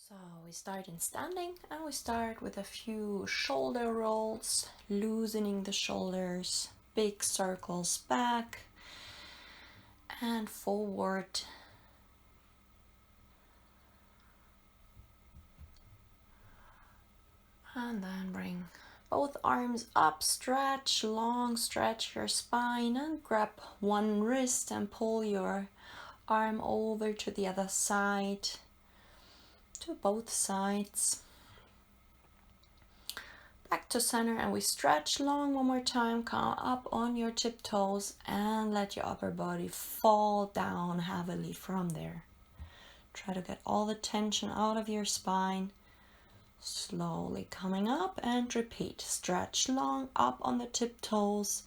So we start in standing and we start with a few shoulder rolls, loosening the shoulders, big circles back and forward. And then bring both arms up, stretch, long stretch your spine and grab one wrist and pull your arm over to the other side, to both sides. Back to center and we stretch long one more time. Come up on your tiptoes and let your upper body fall down heavily from there. Try to get all the tension out of your spine. Slowly coming up and repeat. Stretch long up on the tiptoes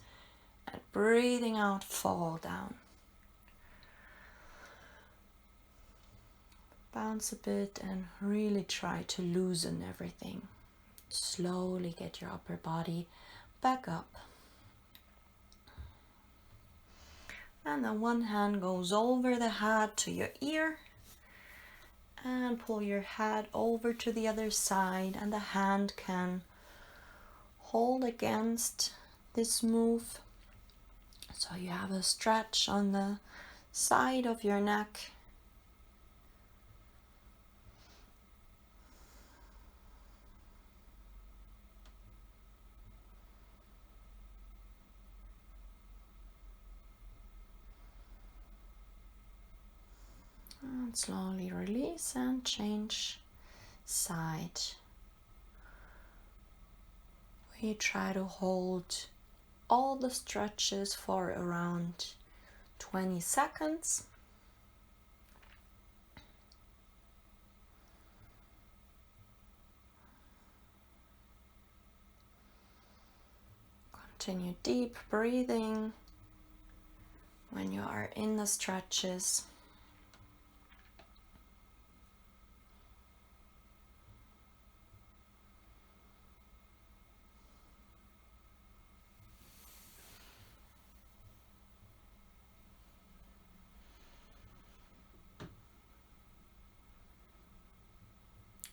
and breathing out, fall down. Bounce a bit and really try to loosen everything. Slowly get your upper body back up. And then one hand goes over the head to your ear. And pull your head over to the other side. And the hand can hold against this move. So you have a stretch on the side of your neck. And slowly release and change side. We try to hold all the stretches for around 20 seconds. Continue deep breathing when you are in the stretches.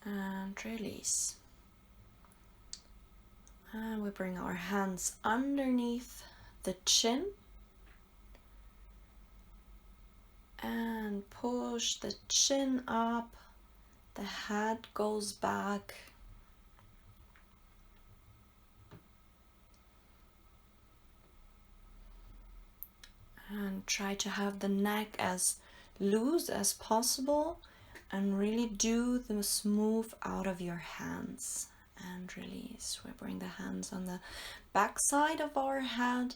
And release. And we bring our hands underneath the chin and push the chin up. The head goes back. And try to have the neck as loose as possible and really do this move out of your hands. And release. We bring the hands on the back side of our head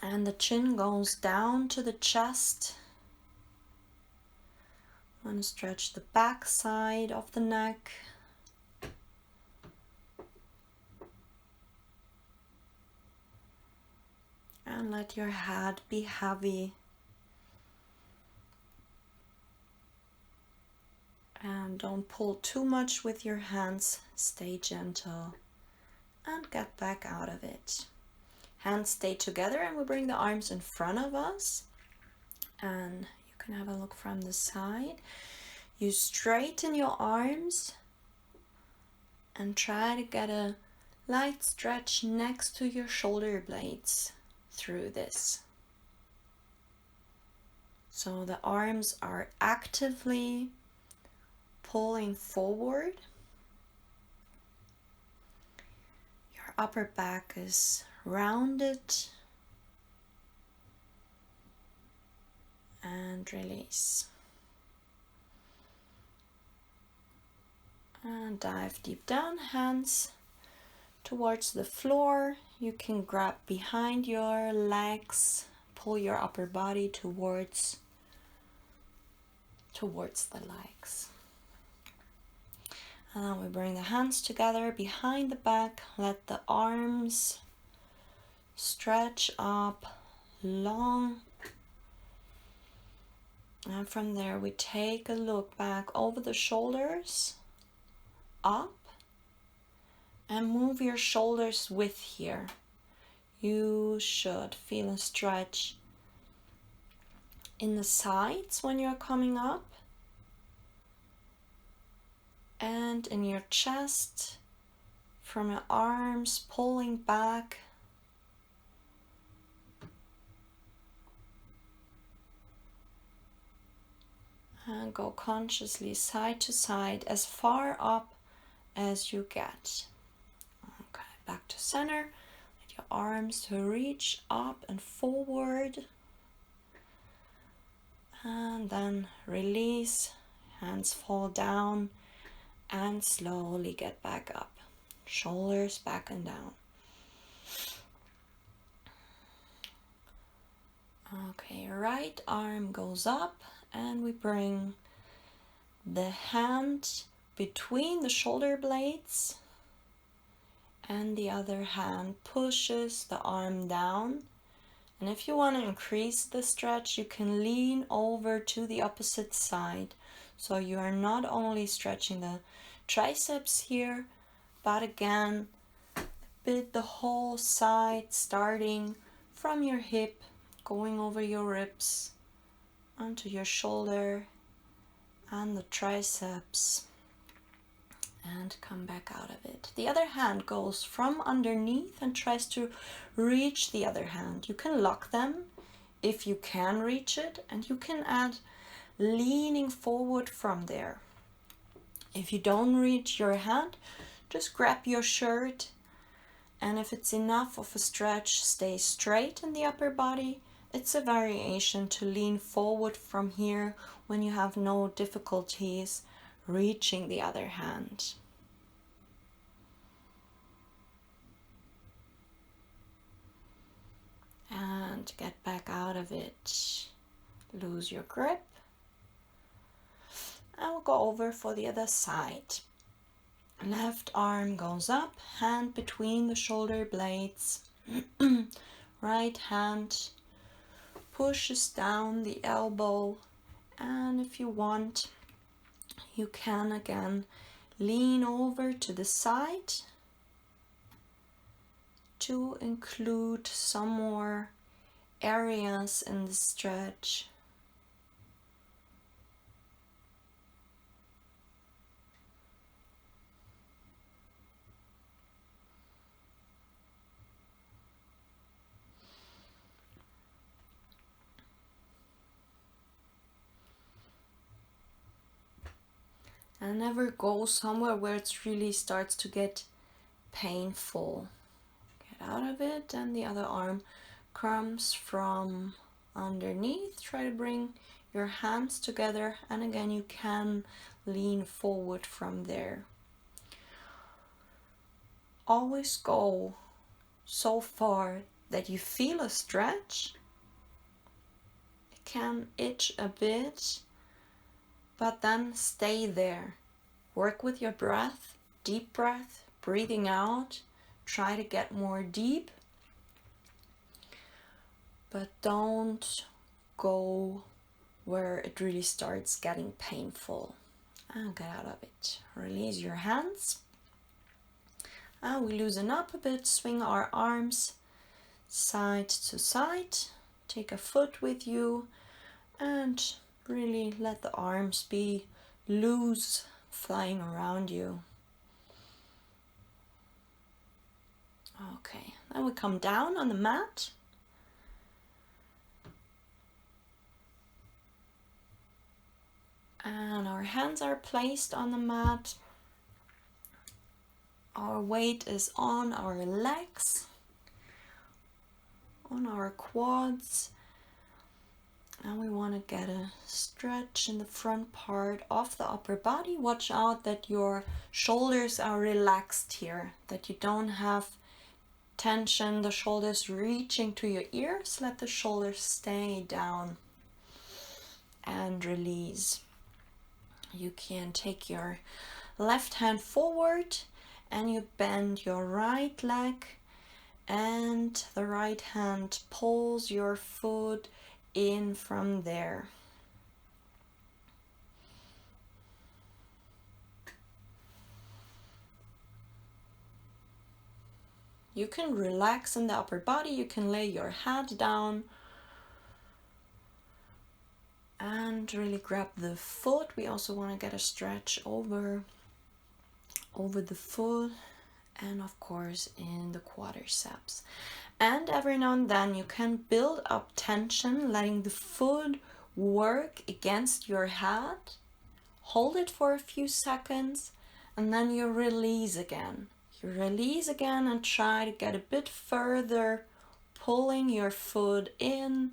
and the chin goes down to the chest. Want to stretch the back side of the neck. And let your head be heavy. And don't pull too much with your hands. Stay gentle and get back out of it. Hands stay together and we bring the arms in front of us. And you can have a look from the side. You straighten your arms and try to get a light stretch next to your shoulder blades through this. So the arms are actively pulling forward. Your upper back is rounded. And release. And dive deep down, hands towards the floor. You can grab behind your legs, pull your upper body towards the legs. And then we bring the hands together behind the back. Let the arms stretch up long. And from there we take a look back over the shoulders, up, and move your shoulders with here. You should feel a stretch in the sides when you're coming up. and in your chest, from your arms pulling back. And go consciously side to side as far up as you get. Okay, back to center. Let your arms to reach up and forward. And then release, hands fall down, and slowly get back up. Shoulders back and down. Okay, right arm goes up, and we bring the hand between the shoulder blades, and the other hand pushes the arm down. And if you want to increase the stretch, you can lean over to the opposite side. So you are not only stretching the triceps here, but again, bit the whole side, starting from your hip, going over your ribs, onto your shoulder and the triceps, and come back out of it. The other hand goes from underneath and tries to reach the other hand. You can lock them if you can reach it, and you can add leaning forward from there. If you don't reach your hand, just grab your shirt, and if it's enough of a stretch, stay straight in the upper body. It's a variation to lean forward from here when you have no difficulties reaching the other hand. And get back out of it. Lose your grip. And we'll go over for the other side. Left arm goes up, hand between the shoulder blades. Right hand pushes down the elbow, and if you want, you can again lean over to the side to include some more areas in the stretch. And never go somewhere where it really starts to get painful. Get out of it, and the other arm comes from underneath. Try to bring your hands together, and again you can lean forward from there. Always go so far that you feel a stretch. It can itch a bit, but then stay there. Work with your breath, deep breath, breathing out. Try to get more deep, but don't go where it really starts getting painful. And get out of it. Release your hands. And we loosen up a bit, swing our arms side to side. Take a foot with you and really let the arms be loose, flying around you. Okay, then we come down on the mat. And our hands are placed on the mat. Our weight is on our legs, on our quads. And we want to get a stretch in the front part of the upper body. Watch out that your shoulders are relaxed here, that you don't have tension, the shoulders reaching to your ears. Let the shoulders stay down and release. You can take your left hand forward and you bend your right leg, and the right hand pulls your foot in from there. You can relax in the upper body. You can lay your head down and really grab the foot. We also want to get a stretch over over the foot, and of course in the quadriceps. And every now and then you can build up tension, letting the foot work against your head. Hold it for a few seconds, and then you release again. You release again and try to get a bit further, pulling your foot in.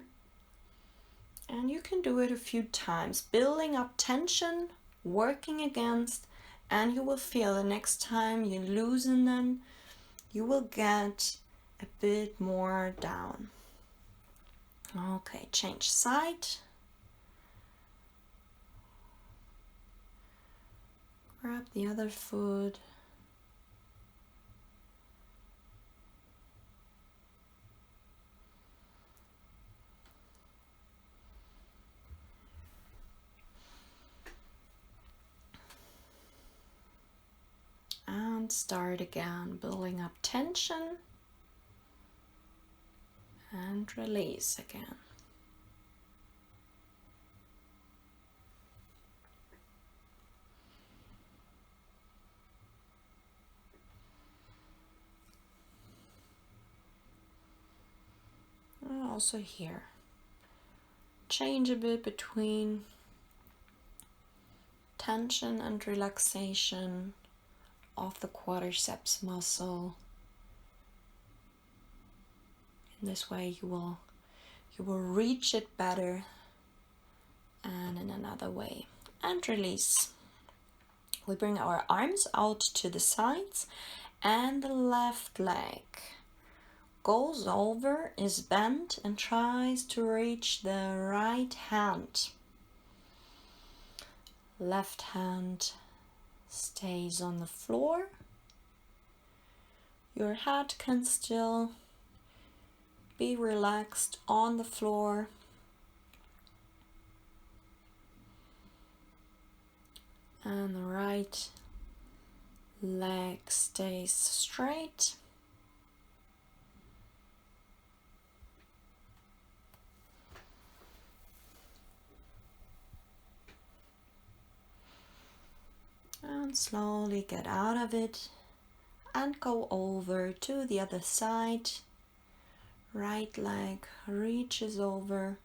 And you can do it a few times, building up tension, working against, and you will feel the next time you loosen them, you will get a bit more down. Okay, change side. Grab the other foot. And start again, building up tension. And release again. And also here, change a bit between tension and relaxation of the quadriceps muscle. In this way you will reach it better, and in another way. And release. We bring our arms out to the sides, and the left leg goes over, is bent, and tries to reach the right hand. Left hand stays on the floor. Your head can still be relaxed on the floor. And the right leg stays straight. And slowly get out of it and go over to the other side. Right leg reaches over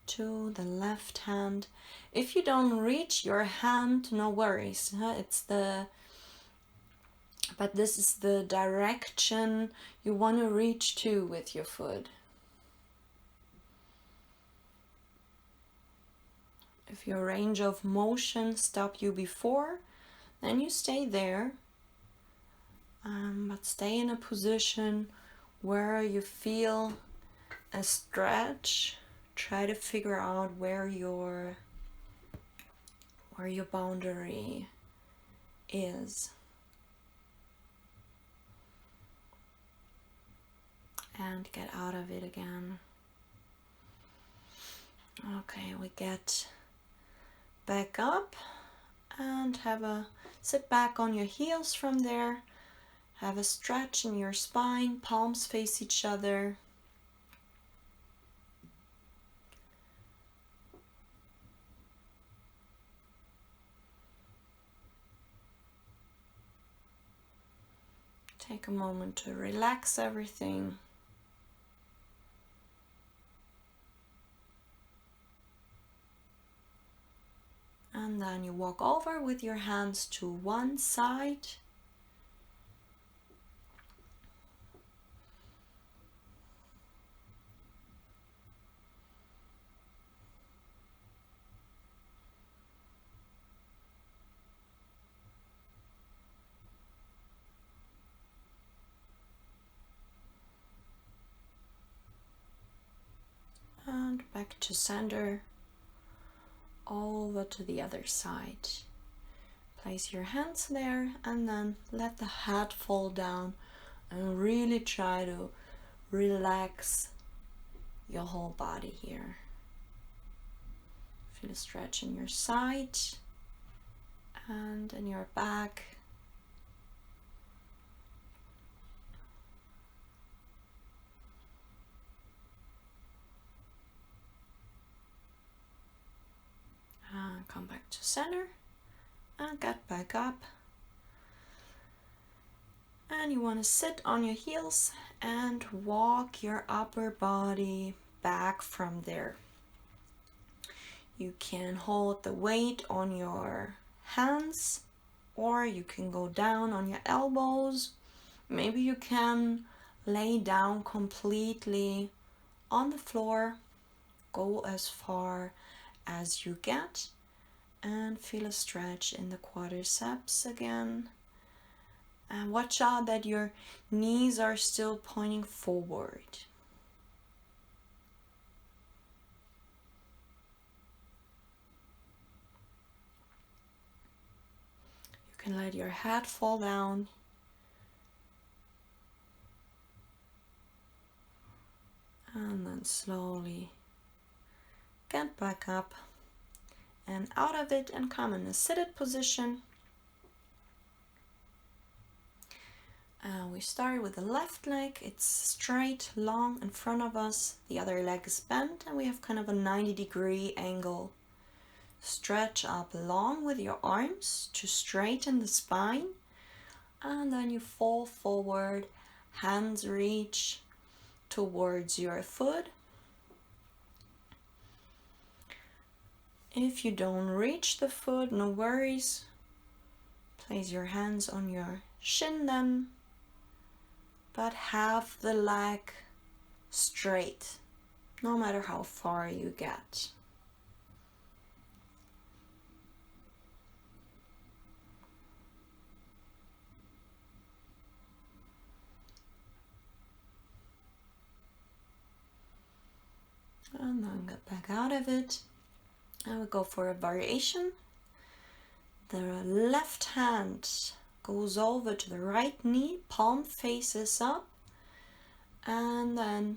to the left hand. If you don't reach your hand, no worries. But this is the direction you want to reach to with your foot. If your range of motion stopped you before, then you stay there. But stay in a position where you feel a stretch. Try to figure out where your boundary is. And get out of it again. Okay, we get back up and sit back on your heels from there. Have a stretch in your spine, palms face each other. Take a moment to relax everything. And then you walk over with your hands to one side. And back to center. Over to the other side. Place your hands there and then let the head fall down and really try to relax your whole body here. Feel a stretch in your side and in your back. And come back to center and get back up And you want to sit on your heels and walk your upper body back from there. You can hold the weight on your hands, or you can go down on your elbows. Maybe you can lay down completely on the floor. Go as far as you get and feel a stretch in the quadriceps again. And watch out that your knees are still pointing forward. You can let your head fall down. And then slowly get back up and out of it and come in a seated position. We start with the left leg. It's straight, long in front of us. The other leg is bent and we have kind of a 90-degree angle. Stretch up long with your arms to straighten the spine. And then you fall forward, hands reach towards your foot. If you don't reach the foot, no worries. Place your hands on your shin then, but have the leg straight, no matter how far you get. And then get back out of it. And we go for a variation. The left hand goes over to the right knee, palm faces up, and then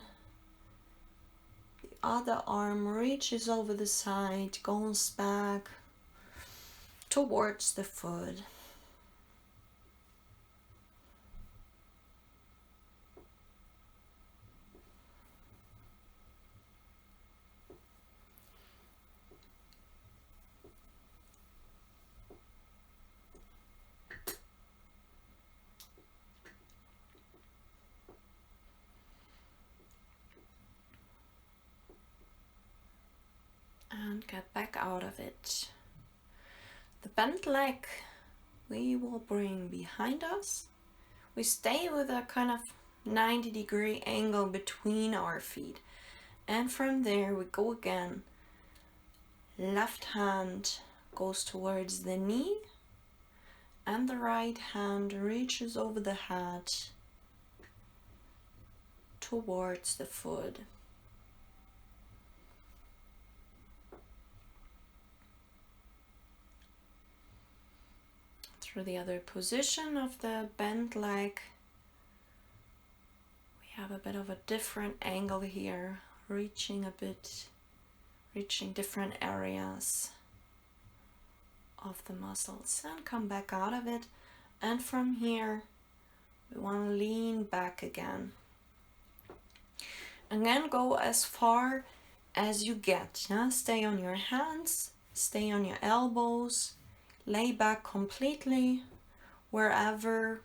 the other arm reaches over the side, goes back towards the foot. And get back out of it. The bent leg we will bring behind us. We stay with a kind of 90-degree angle between our feet. And from there we go again. Left hand goes towards the knee and the right hand reaches over the head towards the foot. Through the other position of the bent leg, we have a bit of a different angle here, reaching different areas of the muscles, and come back out of it. And from here we want to lean back again. Again, go as far as you get. Yeah? Stay on your hands, stay on your elbows, lay back completely wherever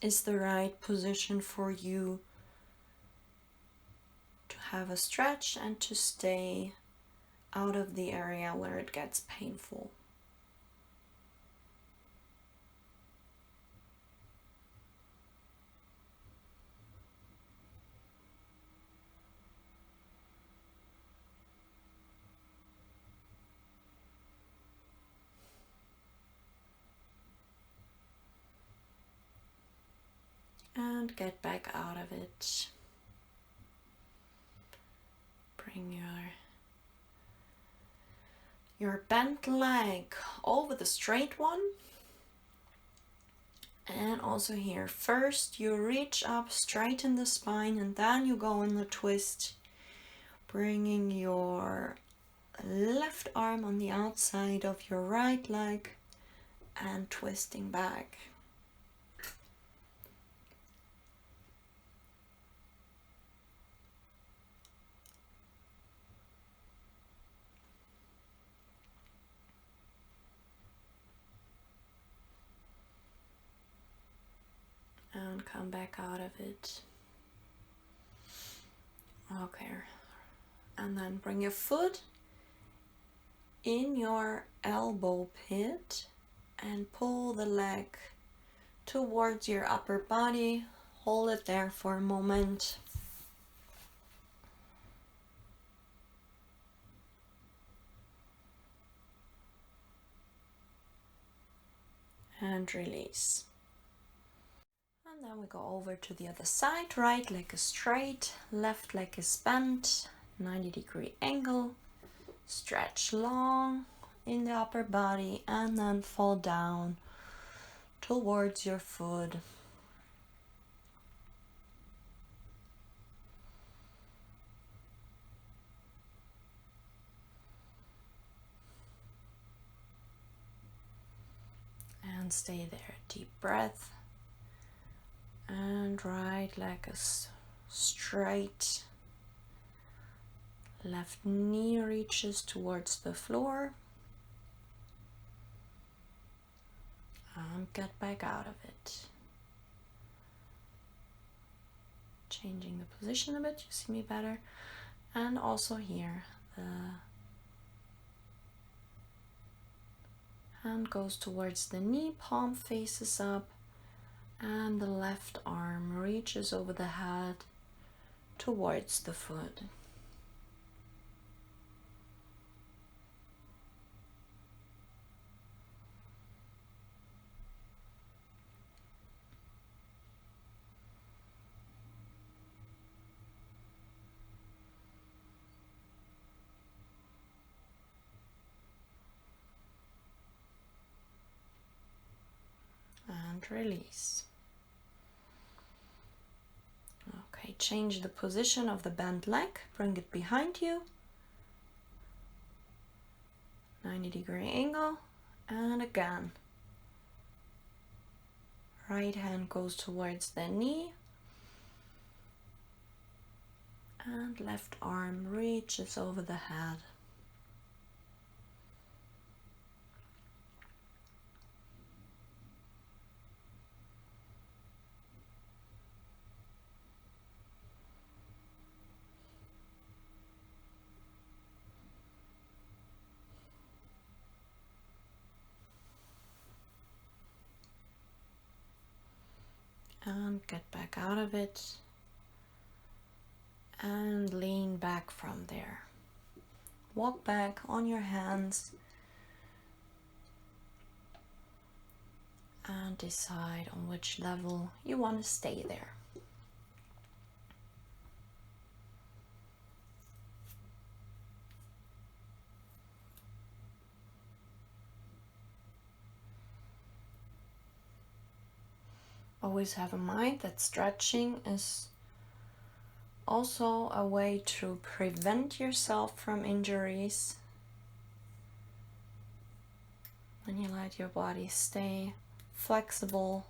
is the right position for you to have a stretch and to stay out of the area where it gets painful. And get back out of it. Bring your bent leg over the straight one. And also here, first you reach up, straighten the spine, and then you go in the twist, bringing your left arm on the outside of your right leg and twisting back. come back out of it. Okay, and then bring your foot in your elbow pit and pull the leg towards your upper body. Hold it there for a moment. And release. And then we go over to the other side. Right leg is straight, left leg is bent, 90-degree angle. Stretch long in the upper body and then fall down towards your foot. And stay there. Deep breath. And right leg is straight. Left knee reaches towards the floor. And get back out of it. Changing the position a bit, you see me better. And also here, the hand goes towards the knee, palm faces up, and the left arm reaches over the head towards the foot. And release. Okay, change the position of the bent leg, bring it behind you, 90-degree angle, and again, right hand goes towards the knee, and left arm reaches over the head. And get back out of it and lean back from there. Walk back on your hands and decide on which level you want to stay there. Always have in mind that stretching is also a way to prevent yourself from injuries. When you let your body stay flexible,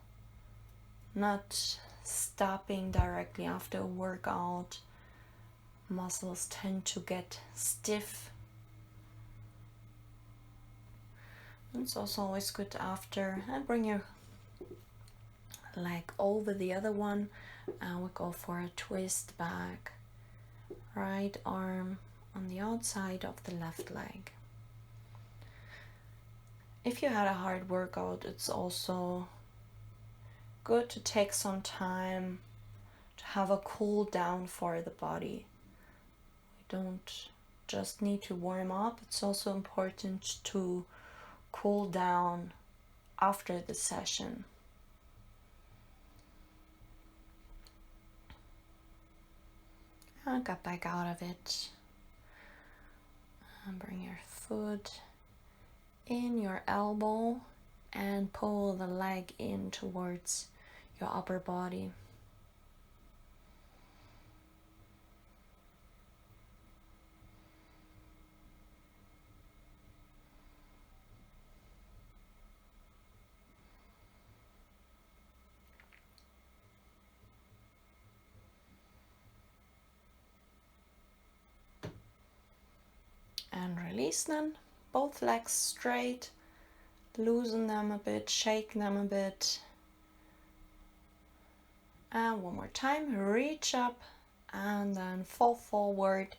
not stopping directly after a workout, muscles tend to get stiff. It's also always good after, and bring your leg over the other one, and we go for a twist back. Right arm on the outside of the left leg. If you had a hard workout, it's also good to take some time to have a cool down for the body. We don't just need to warm up, it's also important to cool down after the session. And get back out of it. And bring your foot in your elbow and pull the leg in towards your upper body. And release them, both legs straight, loosen them a bit, shake them a bit, And one more time, reach up and then fall forward.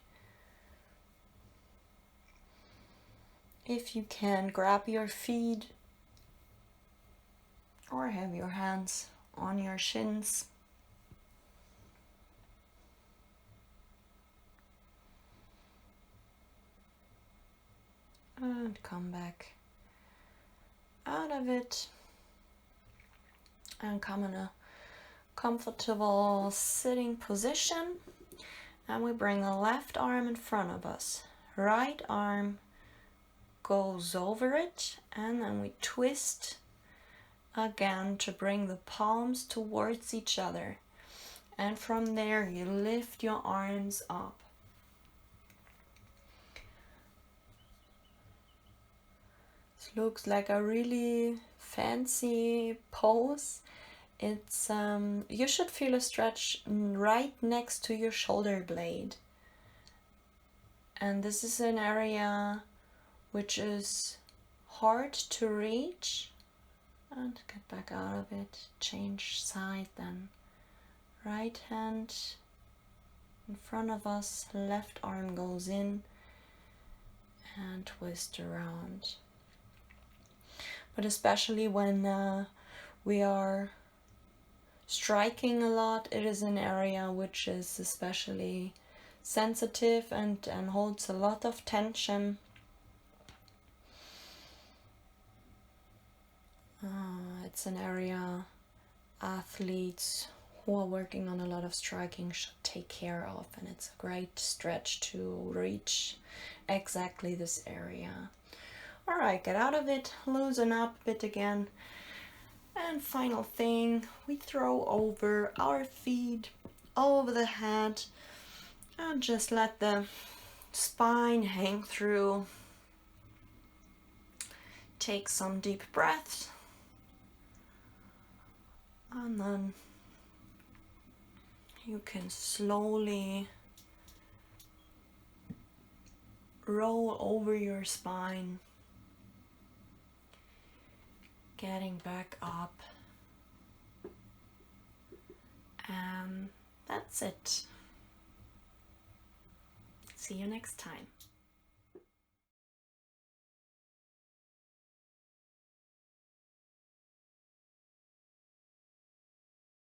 If you can, grab your feet or have your hands on your shins. And come back out of it and come in a comfortable sitting position. And we bring the left arm in front of us. Right arm goes over it, and then we twist again to bring the palms towards each other. And from there you lift your arms up. This looks like a really fancy pose. It's you should feel a stretch right next to your shoulder blade. And this is an area which is hard to reach. And get back out of it. Change side then. Right hand in front of us, left arm goes in and twist around. But especially when we are striking a lot, it is an area which is especially sensitive and holds a lot of tension. It's an area athletes who are working on a lot of striking should take care of, and it's a great stretch to reach exactly this area. All right, get out of it, loosen up a bit again. And final thing, we throw over our feet over the head and just let the spine hang through. Take some deep breaths. And then you can slowly roll over your spine, getting back up. And that's it. See you next time.